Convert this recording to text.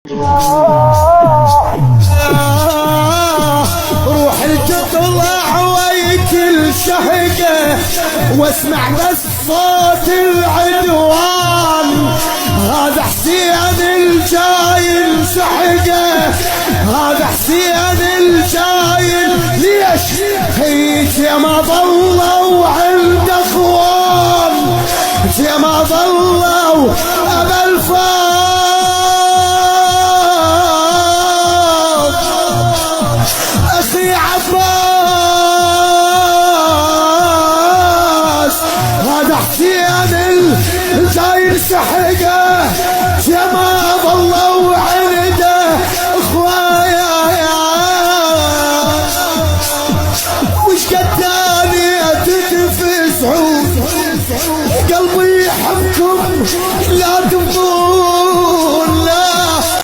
روح تطلع ويكل شهقه واسمع بس صوت العدوان. هذا حسين الجاي انسحقه، هذا حسين الجاي. ليش هيك يا ما ضل